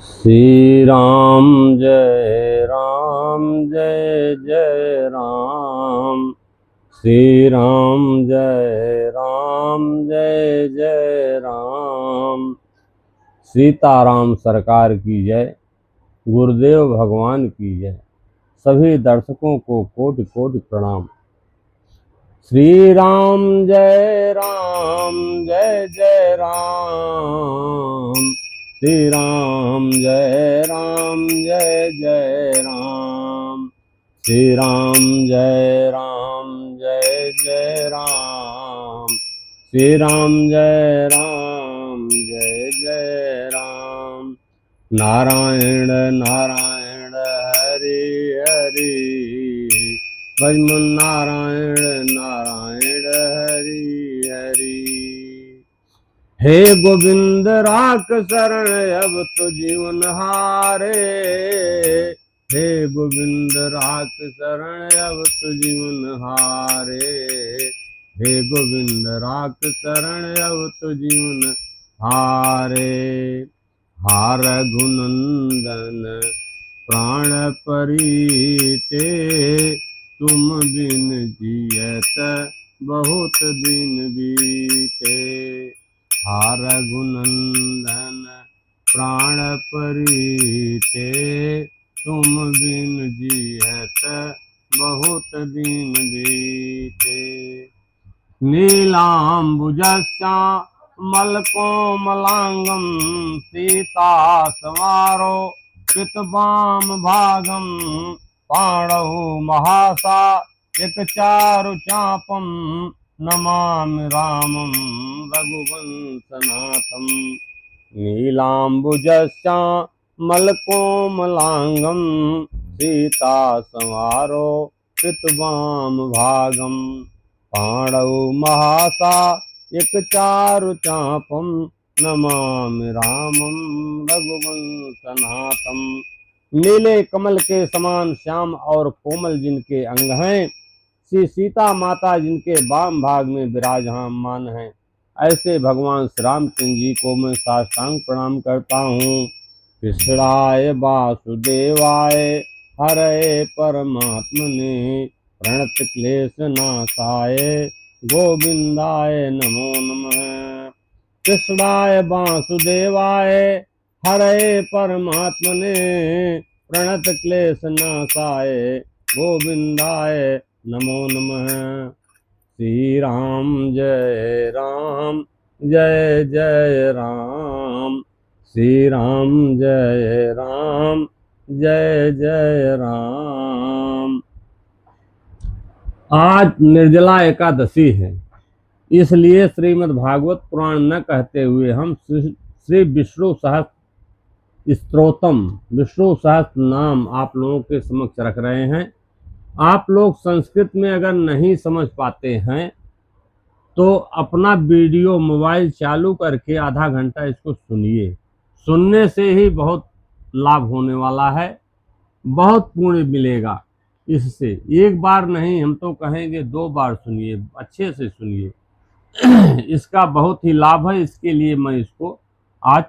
श्री राम जय जय राम। श्री राम जय जय राम। सीताराम सरकार की जय। गुरुदेव भगवान की जय। सभी दर्शकों को कोटि कोटि प्रणाम। श्री राम जय जय राम। श्री राम जय जय राम। श्री राम जय जय राम। श्री राम जय जय राम। नारायण नारायण हरि हरि। भजमन नारायण नारायण हरि हरि। हे गोविंद राख शरण अब तो जीवन हारे। हे गोविंद राख शरण अब तो जीवन हारे। हे गोविंद राख शरण अब तो जीवन हारे। हार गुनंदन प्राण परीते। तुम बिन जियत बहुत दिन बीते। हार गुनंदन प्राण परीते। तुम बिन जियत बहुत दिन बीते। नीलाम्बुजश्यामलकोमलांगं सीता समारो पितवाम भागं। पाणौ महासा एक चारु चापं। नमामि रामं रघुवंशनाथं। नीलाम्बुजश्यामलकोमलांगं सीता समारो पितवाम भागं। पाणौ महासा एक चारु चापम। नमामि रामं रघुवंशनाथम। नीले कमल के समान श्याम और कोमल जिनके अंग हैं, श्री सीता माता जिनके वाम भाग में विराजमान हैं, ऐसे भगवान श्री रामचंद्र जी को मैं साष्टांग प्रणाम करता हूँ। कृष्णाय वासुदेवाय हरे परमात्मने प्रणत क्लेश नाशाय गोविंदाय नमो नमः। कृष्णाय वासुदेवाय हरे परमात्मने प्रणत क्लेश नाशाय गोविंदाय नमो नमः। श्री राम जय जय राम। श्री राम जय जय राम। आज निर्जला एकादशी है, इसलिए श्रीमद् भागवत पुराण न कहते हुए हम श्री विष्णु सहस्त्र स्तोत्रम, विष्णु सहस्त्र नाम आप लोगों के समक्ष रख रहे हैं। आप लोग संस्कृत में अगर नहीं समझ पाते हैं तो अपना वीडियो मोबाइल चालू करके आधा घंटा इसको सुनिए। सुनने से ही बहुत लाभ होने वाला है, बहुत पुण्य मिलेगा इससे। एक बार नहीं, हम तो कहेंगे 2 बार सुनिए, अच्छे से सुनिए। इसका बहुत ही लाभ है, इसके लिए मैं इसको आज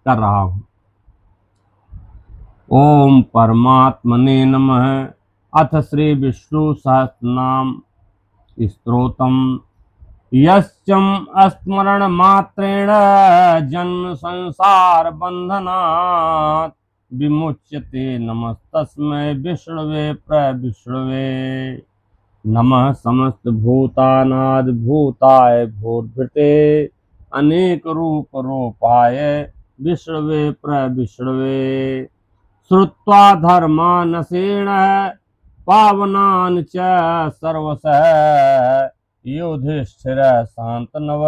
कर रहा हूँ। ओम परमात्मने नमः। अथ श्री विष्णु सहस्रनाम स्तोत्रम। यस्यम् स्मरण मात्रेण जन्म संसार बंधनात् विमुच्यते। नमस्तस्मै विष्णवे प्रविष्णवे। नमः समस्त भूतानाद भूताय भूर्भृते अनेक रूप रूपाय विष्णवे प्रविष्णवे। श्रुत्वा धर्मानसेन पावनान् च सर्वशः युधिष्ठिर शान्तनव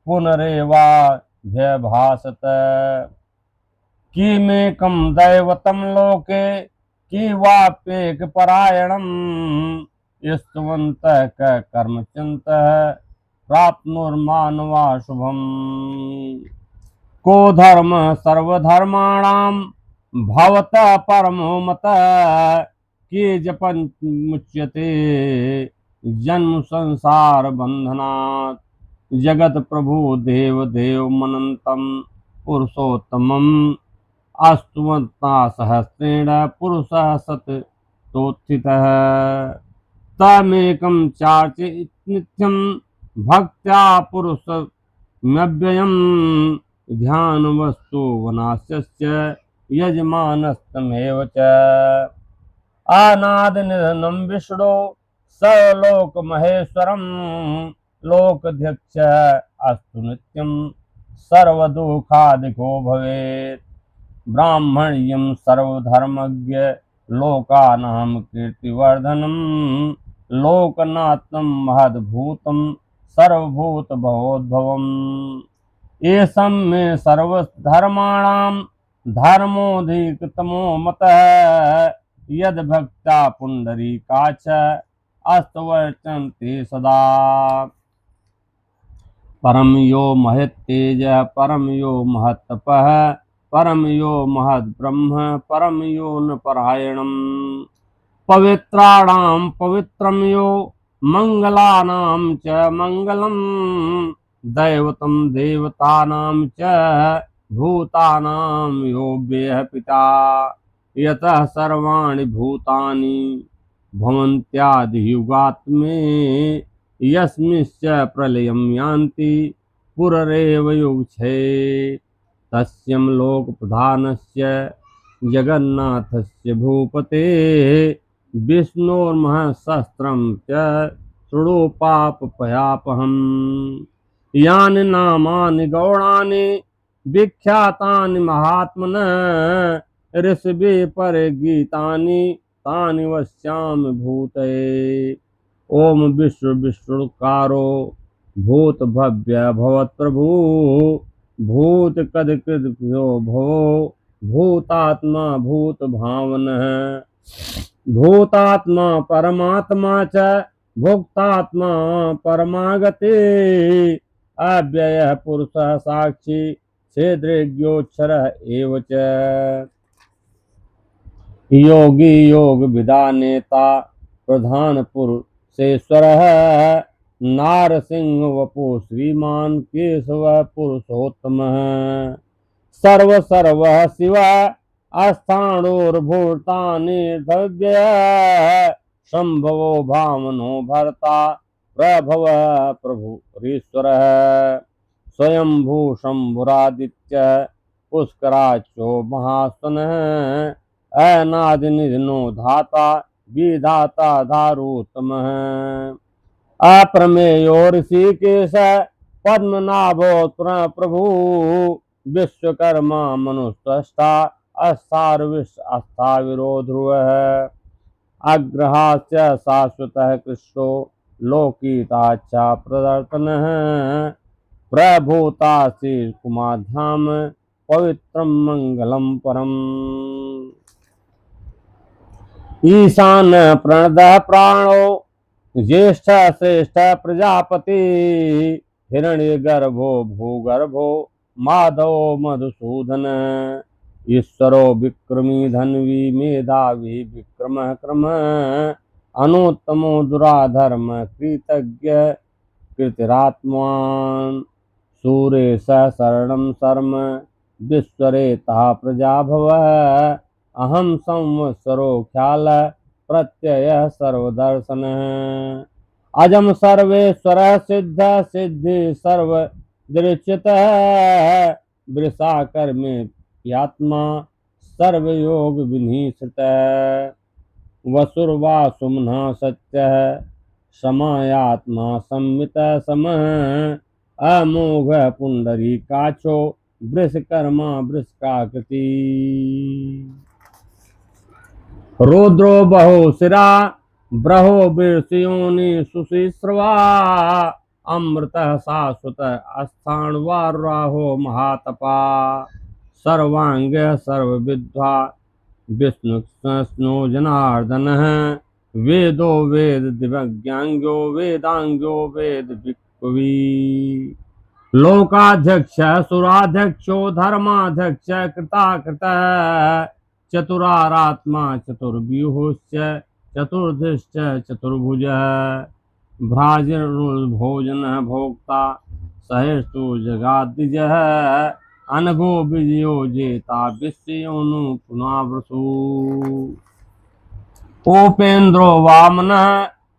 पुनरेवाभ्यभाषत। किमेकं दैवतं लोके किवाप्येक परायणं। स्तुवन्तः कर्मचिन्तः प्राप्नुर्मानवा शुभम्। को धर्म सर्वधर्माणां भवतः परमो मतः। कि जपन् मुच्यते जन्म संसार बंधनात्। जगत प्रभु देव देव मनंतम पुरुषोत्तमं अस्तुवन्ता सहस्रेण पुरुषः सततोत्थितः तमेकं चार्च नित्यं भक्त्या पुरुषमव्ययम् ध्यानवस्तु वनास्यस्य यजमानस्तमेव च अनादिनिधनं विष्णो सर्वलोकमहेश्वरं लोकध्यक्ष अस्तु नित्यं सर्वदुःखादिको भवेत् ब्राह्मण्यं सर्वधर्मज्ञ लोकानां कीर्तिवर्धनं लोकनाथं महद्भूतं सर्वभूतभवोद्भवम् एषं मे सर्वधर्माणां धर्मोऽधिकतमो मतः यद्भक्ता पुण्डरीकाच अस्तवर्चन्ते सदा परम यो महत्तेज परम यो महत्तपः परम यो महद्ब्रह्म परम यो न परायणम् पवित्राणां पवित्रं यो मंगलानां च मंगलम् दैवतं देवतानां च भूतानां यो व्ययः पिता यतः सर्वाणि भूतानि भवन्त्यादियुगात्मे यस्मिंश्च प्रलयं यान्ति पुररेव युगछे तस्यं लोकप्रधानस्य जगन्नाथस्य भूपते विष्णोर्महसहस्रं च शृणु पापभयापहम् यानि नामानि गौणानि विख्यातानि महात्मनः ऋषभे परगीतानि तानि वक्ष्यामि भूतये ओम विश्व विष्णुकारो भूत भव्य भवत्प्रभु भूत कदकृद्यो भवो भूतात्मा भूत भावनः भूतात्मा परमात्मा च भोक्तात्मा परमागते अव्ययः पुरुषः साक्षी क्षेत्रज्ञोक्षरः एव च योगी योग विदानेता प्रधान पुरुषेश्वरः नारसिंह वपु श्रीमान केशव पुरुषोत्तमः सर्व सर्व शिव अस्थाणोर्भूतानि द्रव्यः संभवो भावनो भर्ता प्रभव प्रभुरीश्वरः स्वयंभू शंभुरादित्य पुष्कराचो महासनः अनादिनिधनो धाता विधाता धारुतमः अप्रमेयो ऋषिकेश पद्मनाभो प्रभु विश्वकर्मा मनुष्टा अस्ताविरो ध्रुवः अग्रहास्य शाश्वतः कृष्णो लोकिताचा प्रदर्शनः प्रभूता श्री कुमारधाम पवित्रं मंगलम परम ईशान प्रणद प्राणो ज्येष्ठ श्रेष्ठ प्रजापति हिरण्यगर्भो भूगर्भो माधव मधुसूदन ईश्वरो विक्रमी धन्वी मेधावी विक्रम क्रम अनुत्तमो दुराधर्म कृतज्ञ कृतिरात्मान सूरेश शरणं शर्म विश्वरेता प्रजाभव अहम संवत्सरो ख्याल प्रत्यय सर्वदर्शन अजम सर्वेश्वर सिद्ध सिद्धि सर्व दृश्यत वृषाकर्मे यात्मा सर्वयोग विनिश्रित वसुर्वा सुमना सत्य समायात्मा संमित सम अमोघ पुंडरी काचो वृषकर्मा वृषकाकृति रुद्रो बहो शिरा ब्रहो बीर्षयोनि सुशीश्रवा अमृत शाश्वत स्थाणवाराहो महातपा सर्वांग सर्वविद्वा विष्णु स्नो जनार्दन वेदो वेद दिव्यांगो वेदांगो वेद विक्वी लोकाध्यक्ष सुराध्यक्षो धर्माध्यक्ष कृताकृत चतुरारात्मा चतुर्व्यूहोश्च चतुर्धिश्च चतुर्भुज भ्राजनुर्भोजन भोक्ता सहेस्तु जगादिजः अनघो विजयो जेता विश्वयोनु पुनावसु। उपेन्द्रो वामन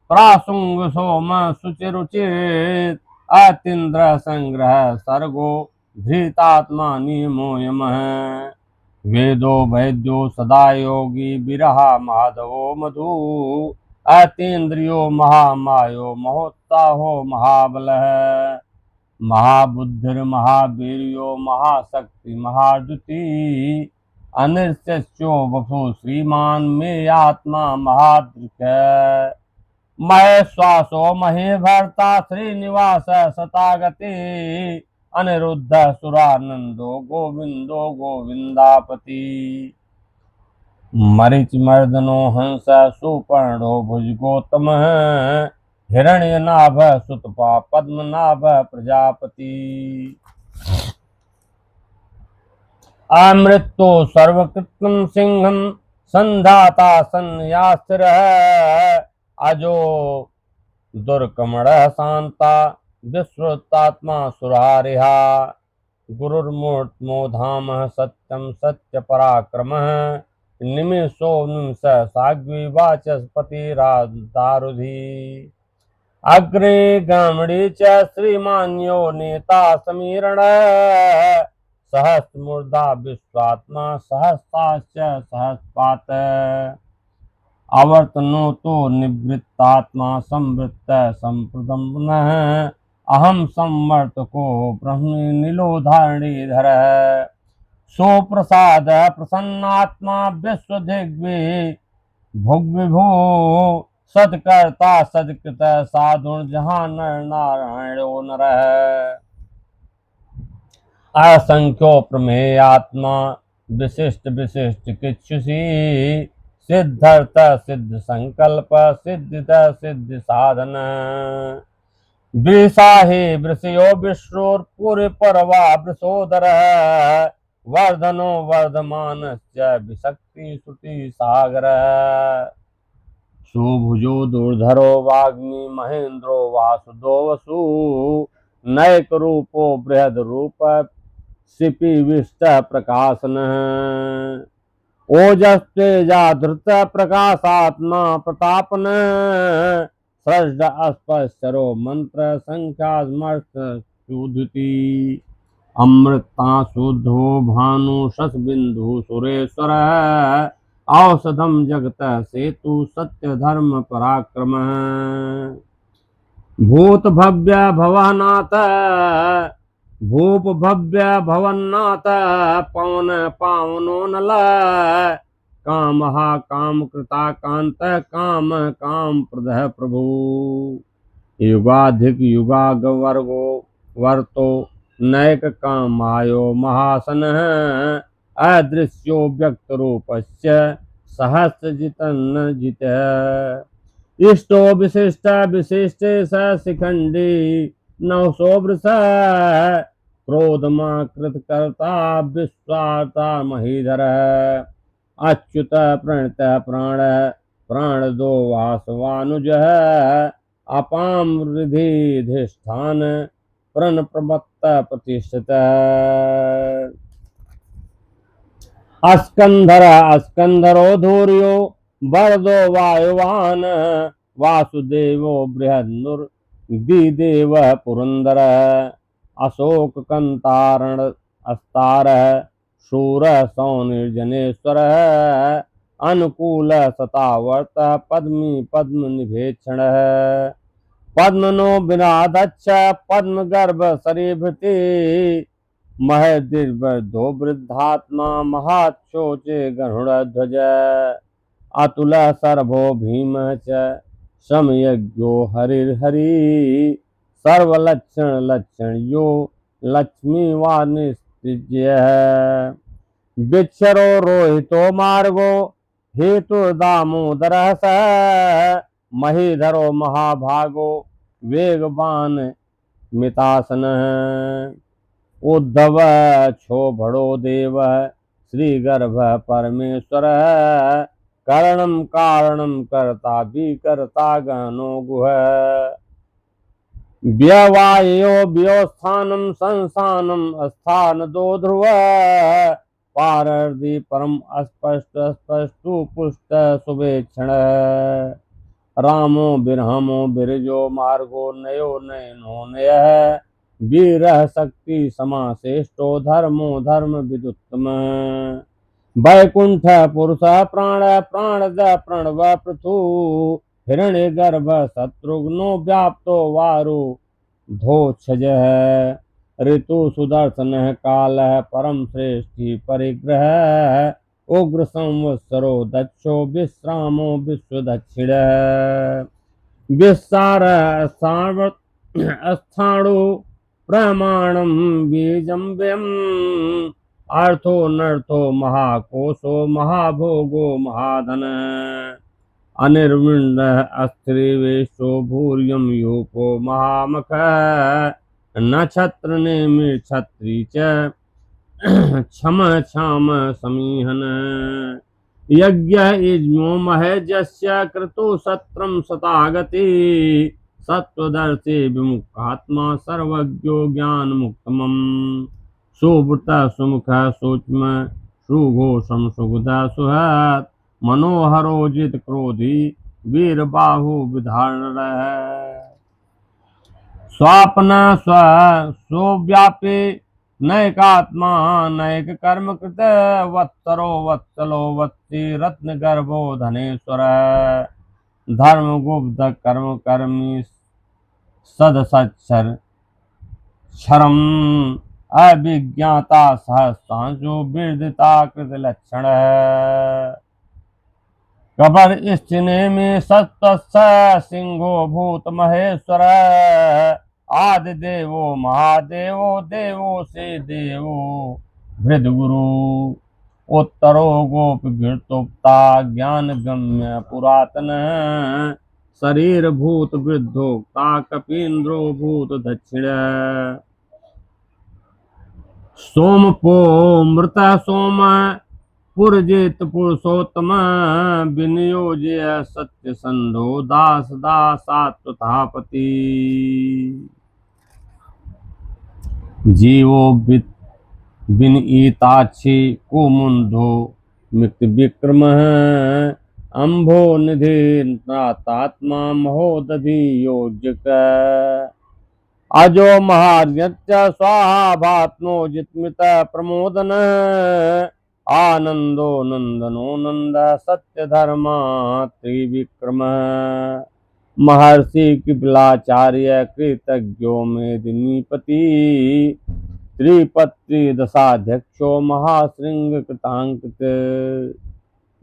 प्रासुंग सोम सुचिरुचित अतीन्द्र संग्रह सर्गो धृतात्मा नियमो यमः। वेदो वैद्यो सदा योगी विरहा माधवो मधु अतीन्द्रियो महामायो महोत्साहो महाबलः। महाबुद्धिर्महावीर्यो महाशक्ति महाद्युति अनिर्चो वसु श्रीमान मे आत्मा महादृक। महेश्वासो महे भर्ता श्रीनिवास सतागति अनिरुद्ध सुरानंदो गोविंदो गोविंदापति। मरीच मर्दनो हंस सुपर्णो भुजगोतम हिरण्यनाभ सुतपा पद्मनाभ प्रजापति। अमृतो सर्वकृतं सिंहं संधाता संन्यास्तिरः अजो दुर्कमण शांता विश्रुतात्मा सुरारिहा। गुरुर्मूर्तमो धाम सत्यम सत्य पराक्रमः निमिषो निमिष साग्वी वाचस्पति दारुधि। अग्रे गमणी च श्रीमान्यो नेता समीरण सहस्रमूर्धा विश्वात्मा सहस्राश्च सहस्पात। आवर्तनो तो निवृत्तात्मा संवृत्त संप्रदम्नः अहम संवर्तको ब्रह्मणि नीलोधारणीधर। सो प्रसाद प्रसन्नात्मा विश्वदिग्वे भुग्विभो सत्कर्ता सत्कृत साधुर जहाँ नर नारायणो नरः। असंख्यो प्रमेयात्मा विशिष्ट विशिष्ट किच्छुषी सिद्धर्थ सिद्ध संकल्प सिद्धित सिद्धि साधन। वृषाहे वृषयो विश्रोर्पुर परवा वृषोदर वर्धनो वर्धमानश्च विशक्ति श्रुति सागर। सुभुजो दुर्धरो वाग्मी महेन्द्रो वासुदो वसु नैक रूपो बृहद रूप शिपि विष्ट प्रकाशन। ओजस तेजा धृत प्रकाशात्मा प्रतापन सृष्ट अस्परो मंत्र संख्या स्मृति। अमृता शुद्धो भानु शश बिंदु सुरेश्वर औषधम जगत सेतु सत्य धर्म पराक्रम। भूत भव्य भवनाथ भूप भव्य भवन्नाथ पवन पावनो नल काम काम कृता कांत काम काम प्रदह प्रभु। युगाधिक युगाग वर्गो वर्तो नैक कामायो महासन अदृश्यो व्यक्त रूपस्य सहस्रजितन्न जित। इष्टो विशिष्ट विशिष्ट स शिखंडी नवसो वृष क्रोधमा कृतकर्ता विश्वाता महीधर। अच्युत प्रणत प्राण प्राण दो वासवानुज अपाम हृदिधिष्ठान प्रण प्रमत्त प्रतिष्ठित। अस्कंधर अस्कंधरो धूर्यो वरदो वायुवान वासुदेवो बृहन्नुर दिदेव पुरंदर। अशोक कंतारण अस्तार शूर सौनिर्जनेश्वर अनुकूल सतावर्त पद्मी पद्म निभेक्षण। पद्मनो विनादच्छ पद्म गर्भ शरीभृति महदीर्घो वृद्धात्मा महाक्षोचे गरुड़ ध्वज। अतुल सर्वो भीम च समयज्ञो हरिर्हरि सर्वलक्षण लक्षण यो लक्ष्मी वानिस्त्य। विक्षरो रोहितो मार्गो हेतु दामोदर स महीधरो महाभागो वेगवान मितासन। उद्धव क्षोभड़ो देव श्रीगर्भ परमेश्वर कारणम कारणम कर्ता भी कर्ता गहनो गुह। व्यवायो व्योस्थानम संस्थानम स्थान दो ध्रुव पारर्दि परम अस्पष्ट स्पष्टु पुष्ट शुभेक्षण रामो बिरहमो बिरजो मार्गो नयो नयनो नय वीर शक्ति समाश्रेष्ठो धर्मो धर्म विदुत्तम वैकुंठ पुरुष प्राण प्राणद प्रणव पृथु हिरण्य गर्भ शत्रुघ्नो व्याप्तो वारु धोक्षज ऋतु सुदर्शन काल परम श्रेष्ठी परिग्रह उग्र संवत्सरो दक्षो विश्रामो विश्व दक्षिण विस्तार स्थाणु प्रमाणम बीजम व्यम अर्थो नर्थो महाकोशो महाभोगो महाधन अनिर्विण्ण अस्त्रिवेशो भूर्यं यूपो महामख नक्षत्र नेमि छत्री च क्षम क्षाम समीहन यज्ञ इज्मो महेजस्य क्रतु सत्रम शतागति सत्वदर्शी विमुखात्मा सर्वज्ञो ज्ञान मुक्तमम् सुव्रत सुमुख सूक्ष्म सुघोषम सुगदा सुहत मनोहरो जित क्रोधी वीर बाहु विधारण स्वापन स्वव्यापी नैकात्मा नैक कर्म कृत वत्सरो वत्सलो वत्सी रत्न गर्भो धनेश्वर धर्म गुप्त कर्म कर्मी सद सच्छर क्षरम अभिज्ञाता सहस्रांशु विदिता कृत लक्षण कबर स्थिने में सत्तस्य सिंहो भूत महेश्वर आदि देवो महादेवो देवो से देवो भृद गुरु उत्तरो गोप गिरतोक्ता ज्ञान गम्य पुरातन शरीर भूत वृद्धोक्ता कपीन्द्रो भूत दक्षिण सोमपो मृत सोम पुरजित पुरुषोत्तम विनियोज्य सत्य संधो दास दासात्वतापति जीवो विनीताक्षी कुमुंधो मिक्त विक्रम अम्भो निधि त्रातात्मा महोदधि योजक अजो महार्यत्य स्वाहा भात्नो जितमित प्रमोदन आनंदो नंदनो नंद सत्य धर्मा त्रिविक्रम महर्षि कृपलाचार्य कृतज्ञो मेदिनीपति त्रिपत्री दशाध्यक्षो महाशृंग कृतांकित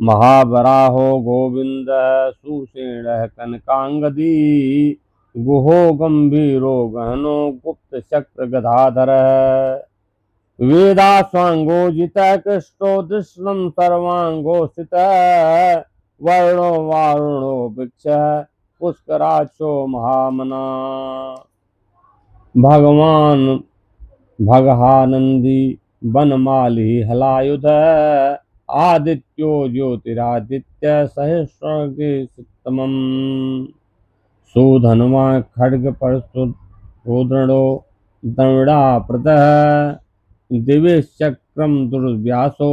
महावराहो गोविंद सुषेण कनकांगदी गुहो गंभीरो गहनो गुप्त चक्र गदाधर वेदा स्वांगोजित कृष्णो दृष्टम सर्वांगोस्थित वर्णो वारुणो वृक्ष पुष्कराक्षो महामना भगवान भगहानंदी बनमाली हलायुध आदित्यो ज्योतिरादित्य सहस्रतमम सुधनवा खड्ग परशुदृढ़ो दृढ़ा प्रतः दिवेश चक्रम दुर्व्यासो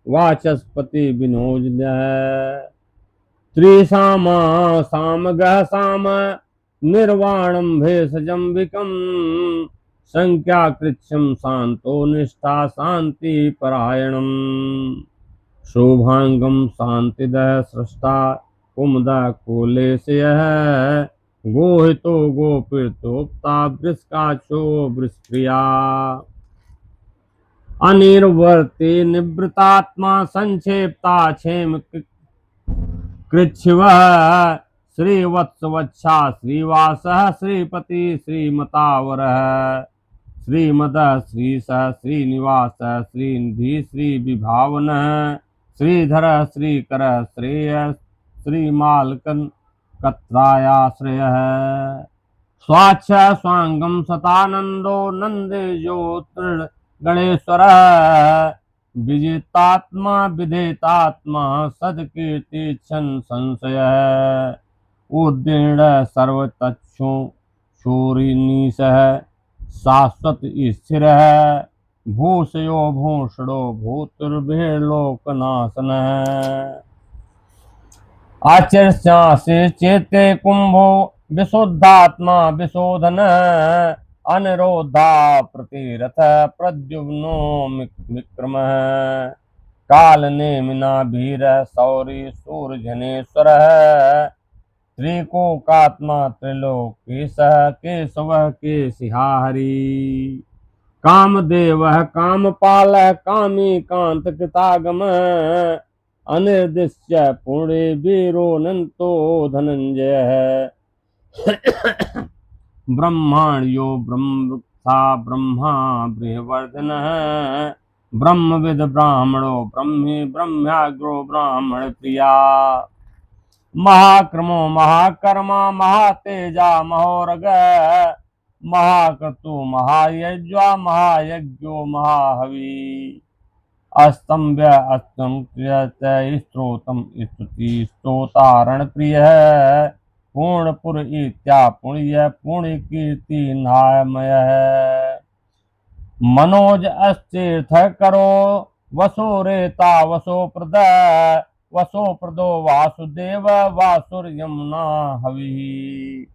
वाचस्पति विनोज त्रिसामा सामगः साम निर्वाणम भेषजम्बिकम संख्या कृच्छम शांतो निष्ठा शांति परायणम शोभांगम शांतिदः सृष्टा कुमुदा कुलेशयः गोहितो गोपीर्तोक्ता वृषकाक्षो वृषप्रिया अनिर्वर्ति निवृतात्मा संक्षेप्ता क्षेम कृच्छिवः श्रीवत्सवच्छा श्रीवासः श्रीपति श्रीमतावरः श्रीमदः श्रीशः श्रीनिवासः श्रीनिधि श्रीविभावनः श्रीधरः श्रीकरः श्रेयः श्रीमालकन कत्रायाश्रयः स्वाच्छ स्वांगम सतानंदो नंदे ज्योतिर् गणेश्वरः विजितात्मा विधेतात्मा सदकीर्ति क्षण संशय उद्दीर्ण सर्वतक्षो क्षुरिनीशः शाश्वत स्थिर भूषयो भूषणो भूतुर्भिर्लोकनाशनः आचर्ष्यासि चेते कुंभो विशुद्धात्मा विशोधन अनिरोधा प्रतिरथ प्रद्युम्नो विक्रम काल नेमिना भीर सौरी सूर्यजनेश्वर त्रिकोकात्मा त्रिलोकेश केशव केशिहारी कामदेव कामपाल कामी कांत कृतागम अनिर्दिश्य पुणे वीरोऽनन्तो धनंजय ब्रह्माण्यो ब्रह्मवृक्षा ब्रह्मा बृहवर्धनः ब्रह्मविद ब्राह्मणो ब्रह्मी ब्रह्म्याग्रो ब्राह्मण प्रिया महाक्रमो महाकर्मा महातेजा महोरग महाक्रतु महायज्वा महायज्ञो महाहवी अस्तंभ्य अस्तम स्त्रोतम स्तुति स्तोतारण प्रिय पूर्णपुर इत्या पुण्य पुण्य कीर्ति नामय मनोज अस्तीर्थ करो वसो रेता वसो प्रद वसो प्रदो वासुदेव वासुर यमुना हवि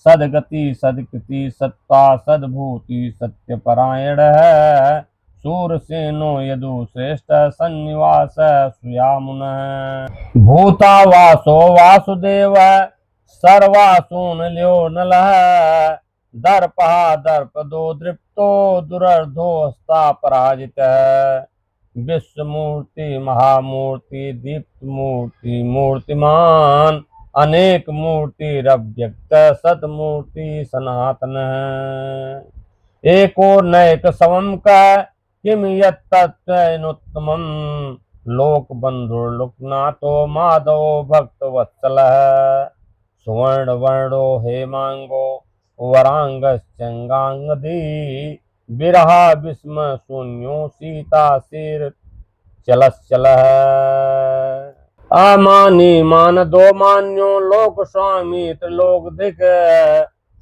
सदगति सदकृति सत्ता सद्भूति सत्यपरायण सूरसेनो यदु श्रेष्ठ सन्निवास सुयामुन भूता वासो वासुदेव सर्वासून ल्यो नलः दर्पः दर्पदो दृप्तो दुरर्धोस्ता पराजितः विश्वमूर्ति महामूर्ति दीप्त मूर्ति मूर्तिमान अनेक मूर्तिरव्यक्त सतमूर्ति सनातन एको नैक समम का किम यत्तत्त्वनुत्तमं लोक बंधुर्लोकनाथो माधव भक्त वत्सलः सुवर्ण वर्णो हेमांगो वरांगश्चंगांगदी विरहा विस्म शून्यो सीता सिर चलश्चलः अमानी मान दो मान्यो लोक स्वामी त्रिलोक दिक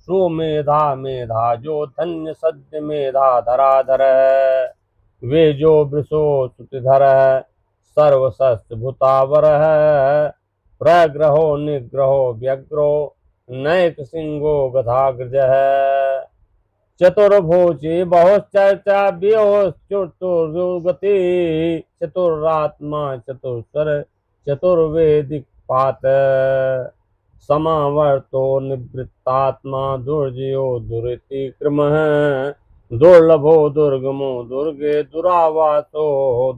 सुमेधा मेधा जो धन्य सद्य मेधा धराधर वे जो वृषो सुतिधर सर्वशस्त्र भूतावर प्रग्रहो निग्रहो व्यग्रो नैक सिंहो गधाग्रज चतुर्भुजी बहुचर्चा चतुर्गति चतुरात्मा चतुस्वर चतुर्वेदिक पात समावर्तो निवृत्तात्मा दुर्जयो दुरितिक्रमः दुर्लभो दुर्गमो दुर्गे दुरावासो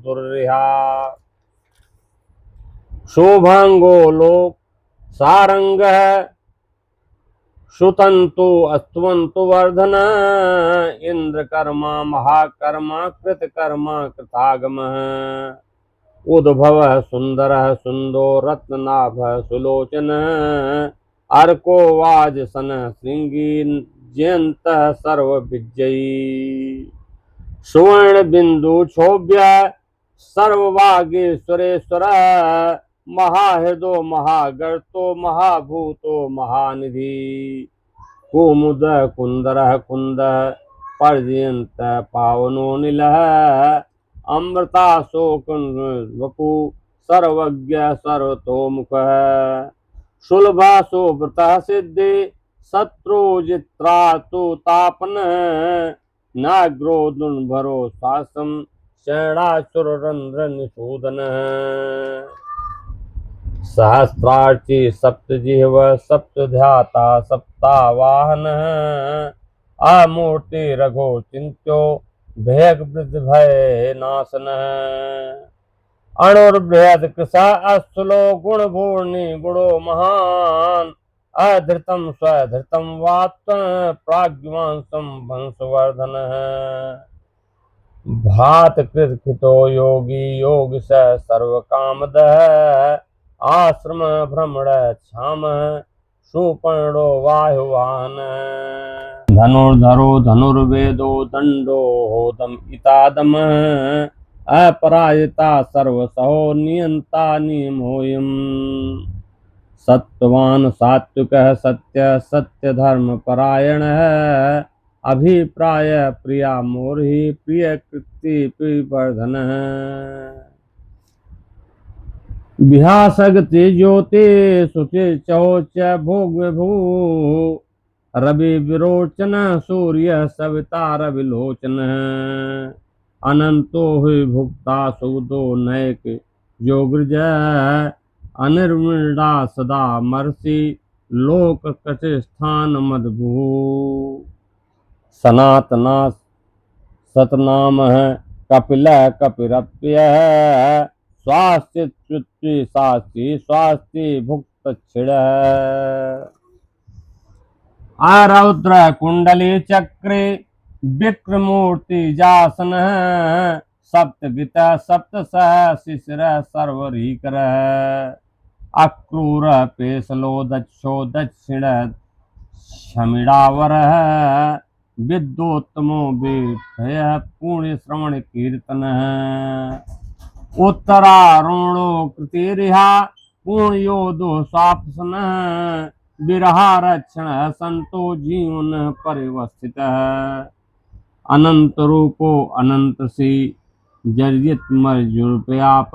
दुर्रिहा शोभांगो लोक सारंगः सुतंतु अस्तवंतु वर्धन इंद्रकर्मा महाकर्मा कृतकर्मा कृतागमः उद्भव सुंदर सुंदो रत्ननाभ सुलोचन अर्को वाजसन श्रृंगी जयंत सर्व विजयी सुवर्ण बिंदु क्षोभ्य सर्वभागेश्वरेश्वर महाहृदो महागर्तो महाभूतो महानिधि कुमुद कुंदर कुंद पर्जयंत पावनो नीलः अमृता शोक वपु सर्वज्ञ सर्वतोमुख सुलभा सुव्रता सिद्धि शत्रुजित्रा तु तापन नाग्रो दुर्भरो शासम शरणासुररंध्र निषूदन सहस्रार्ची सप्तजिह्व सप्तध्याता सप्तावाहन अमूर्ति रघो चिंत्यो भेग वृद्ध भय नाशन अणुर्बृहद कृशा अस्थुलो गुण भूर्णि गुणो महान अधृतम स्वधृतम वात्म प्राज्ञवांसम वंशवर्धन भात कृतो योगी योग स सर्व कामद आश्रम भ्रमण क्षाम सुपर्णो वायुवाहन धनुर्धरो धनुर्वेदो दंडो होदम इतादम अपराजिता सर्वसहो नियंता नियमोयम सत्ववान सात्विकः सत्य सत्य धर्म परायण है। अभिप्राय प्रिया मोरहि प्रिय कृति प्रियवर्धन है। विहासगति ज्योति शुचि चौच भोग विभू रवि विरोचन सूर्य सविता रविलोचन अनंतो हुई भुक्ता सुदो नैक जोग्रज अनिर्मृणा सदा मर्षि लोक कटिस्थान मदभू सनातना सतनाम है कपिल कपिरप्य स्वास्थ्य च्युति शास्त्री स्वास्थ्य भुक्त छिड़ आरौद्र कुंडली चक्रे विक्रमूर्ति जासन सप्तगित सप्तसह शिशिर सर्वरीकर अक्रूर पेशलो दक्षो दक्षिण शमिड़ावर विद्योत्तमो विभय पुण्य श्रवण कीर्तन उत्तरारुणो कृतिरिहा पुण्यो दुःसाप्सन विरहा रक्षण संतो जीवन परिवस्थित अनंत रूपो अनंत सी जर्जित मर्जुर्व्याप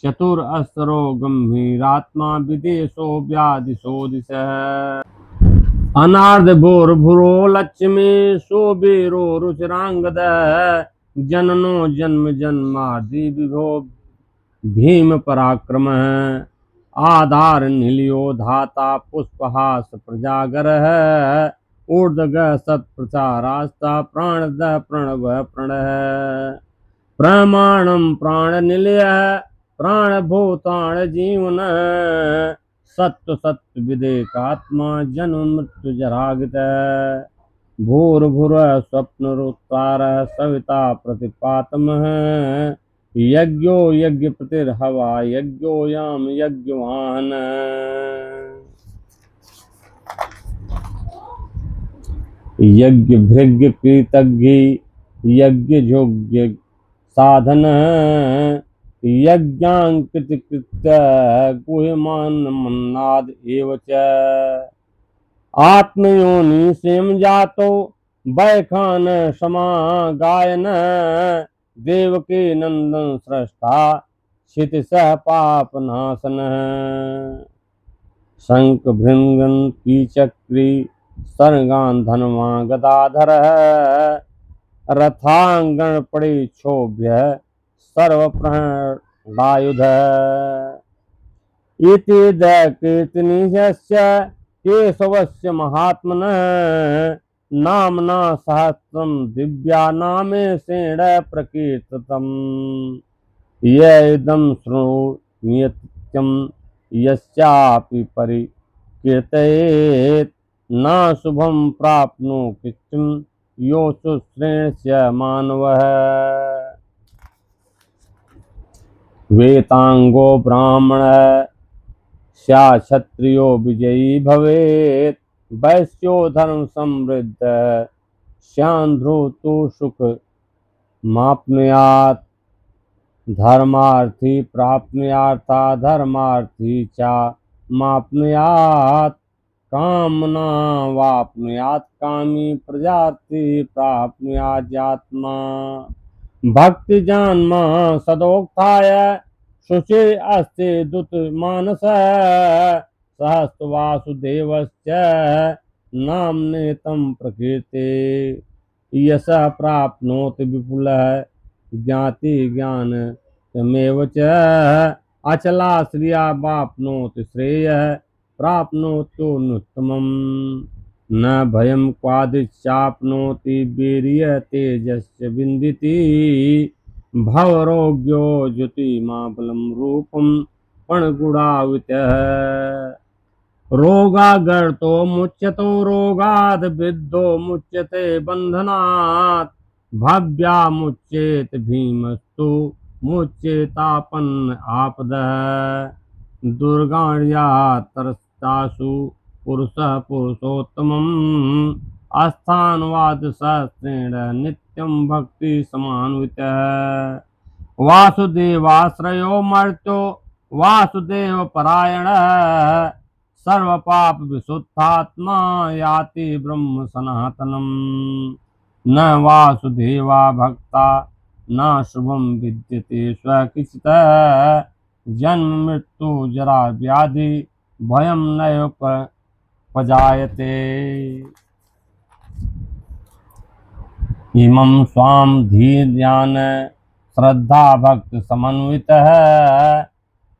चतुर अस्त्रो गंभीरात्मा विदेशो व्याधिशोदिश अनार्ध भोर भुरो लक्ष्मी शोभीरो रुचिरांगद जननो जन्म जन्मादि विभो भीम पराक्रम आधार नीलियो धाता पुष्पहास प्रजागर ऊर्धग सत प्रचारास्ता प्राणद प्रणव प्रणः प्रमाणम प्राण निलय प्राण भूतान जीवन सत्व सत्व विदेकात्मा जन्म मृत्यु जरागित भूर्भुर स्वप्न रुत्तार सविता प्रतिपातम यज्ञो यज्ञ प्रतिर्हवा यज्ञो याम यज्ञवान यज्ञ भृग्य कृतज्ञ यज्ञ जोग्य साधन यज्ञांकित कृत्य गुह्यमान मन्नाद एवच आत्मयोनि सेम जातो बैखान समा गायन देवकी नंदन सृष्टा क्षितिश पाप नाशन शंख भृंगन की चक्री सरगान धनवा गदाधर रथांगण पड़ी क्षोभ्य सर्व प्रणायुध इति द कीर्तनीयस्य केशवस्य महात्मन नामना सहस्रम दिव्या नामे सेण प्रकीर्तितम यदम शृणुयत्यम यस्यापि परिकीर्तयेत् न शुभम प्राप्नो किच्चम यो शुश्रेणस्य मानवः वेतांगो ब्राह्मण स्या क्षत्रियो विजयी भवेत् वैश्यो धर्म समृद्ध श्यान्ध्रो तो सुख माप्नुयात् धर्मार्थी प्राप्नुयार्था धर्मार्थी चा माप्नुयात् कामना वाप्नुयात् कामी प्रजाति प्राप्नुयात्मा भक्ति जन्म सदोक्ताय शुचि अस्ति दुत मानस सहस्र वासुदेवस्य नाम्ने तम प्रकीर्ते यश प्राप्नोति विपुलः ज्ञाति ज्ञान तमेव च अचला श्रिया वाप्नोति श्रेयः प्राप्नोत्युत्तमम् न भयं क्वादिश्चाप्नोति वीर्य तेजस्य विन्दिति भवरोग्यो ज्योतिमाबलं रूपं पणगुणावितः रोगागर्तो मुच्यतो रोगाद् विद्धो मुच्यते बन्धनात् भव्या मुच्येत भीमस्तु मुच्येतापन्न आपदः दुर्गाण्या तरस्तासु पुरुषः पुरुषोत्तमम् अस्थानवाद सहस्रेण नित्यं भक्ति समान्वितः वासुदेवाश्रयो मर्त्यो वासुदेव परायण सर्व पाप विशुद्धात्मा याति ब्रह्म सनातनम। न वासुदेवा भक्ता न शुभम विद्यते स्वकिचितः। जन्म मृत्यु जरा व्याधि भयम नैव पजायते। इमं स्वाम धीर्यान श्रद्धा भक्ति समन्वितः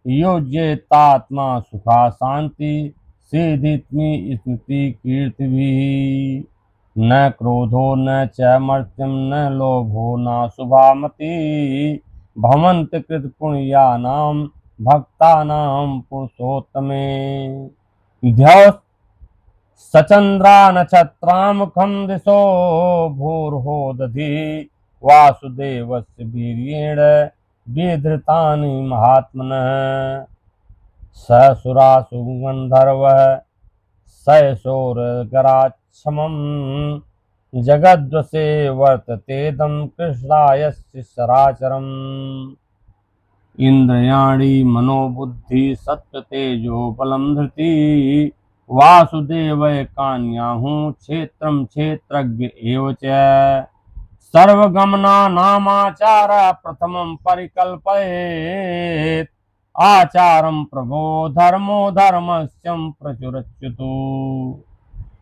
योज्येतात्मा सुखा शांति सिद्धित्मि स्मृति कीर्तिभिः। न क्रोधो न च मर्त्यं न लोभो न शुभामति भवन्त कृत पुण्यानां भक्तानां पुरुषोत्तमे। ध्यान सचंद्रा नक्षत्रामुखं दिशो भूर्होदधि वासुदेवस्य वीर्येण विधृतानि महात्मनः। स सुरासु गन्धर्वः सयशोरगराक्षमं जगद्वशे वर्ततेदं कृष्णायस्य सराचरम्। इंद्रियाणि मनोबुद्धि सत्तेजो बलं धृति वासुदेवय कान्याहु क्षेत्रं क्षेत्रज्ञ एव च। सर्वगमना नामाचार प्रथमं परिकल्पयेत् आचारं प्रभो धर्मो धर्मस्यं प्रचुरच्युतु।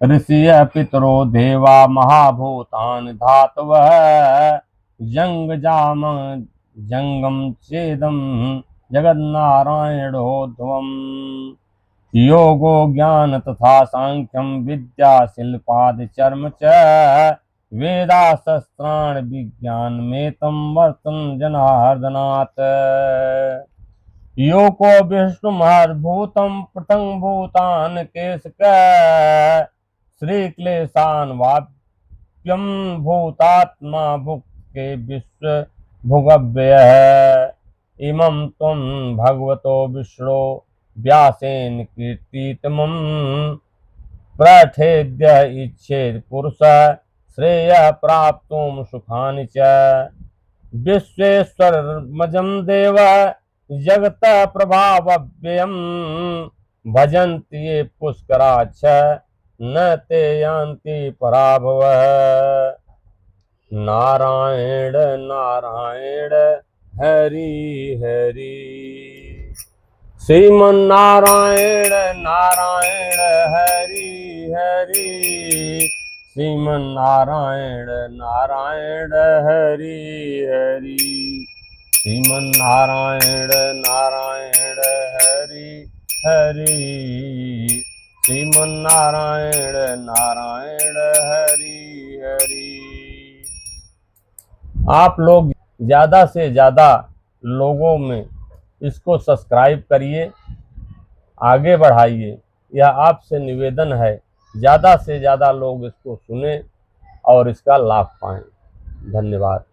ऋषिय पितरो देवा महाभूतानि धातवः जंगजाम जंगम चेदम जगन्नारायणोध्वम्। योगो ज्ञान तथा सांख्यम विद्या शिल्पादि चर्म च वेदा शस्त्राण विज्ञान में तम वर्तन जनार्दनात्। योको विष्णु महद्भूतम पृथंग भूतान केशक श्री क्लेशान वाप्यम भूतात्मा भुक्के विश्व भुगव्यः। इमं त्वं भगवतो विष्णो व्यासेन कीर्तितमं प्रथेद्य इच्छेत् पुरुषः श्रेयः प्राप्तुं सुखानि च। विश्वेश्वरमजं देवः जगतः प्रभावव्ययं भजन्ति ये पुष्कराच्छ न ते यान्ति पराभवः। नारायण नारायण हरि हरि श्रीमन्नारायण नारायण हरि हरि श्रीमन्नारायण नारायण हरि हरि श्रीमन्नारायण नारायण हरि हरि श्रीमन्नारायण नारायण हरि हरि। आप लोग ज़्यादा से ज़्यादा लोगों में इसको सब्सक्राइब करिए, आगे बढ़ाइए। यह आपसे निवेदन है, ज़्यादा से ज़्यादा लोग इसको सुने और इसका लाभ पाएं। धन्यवाद।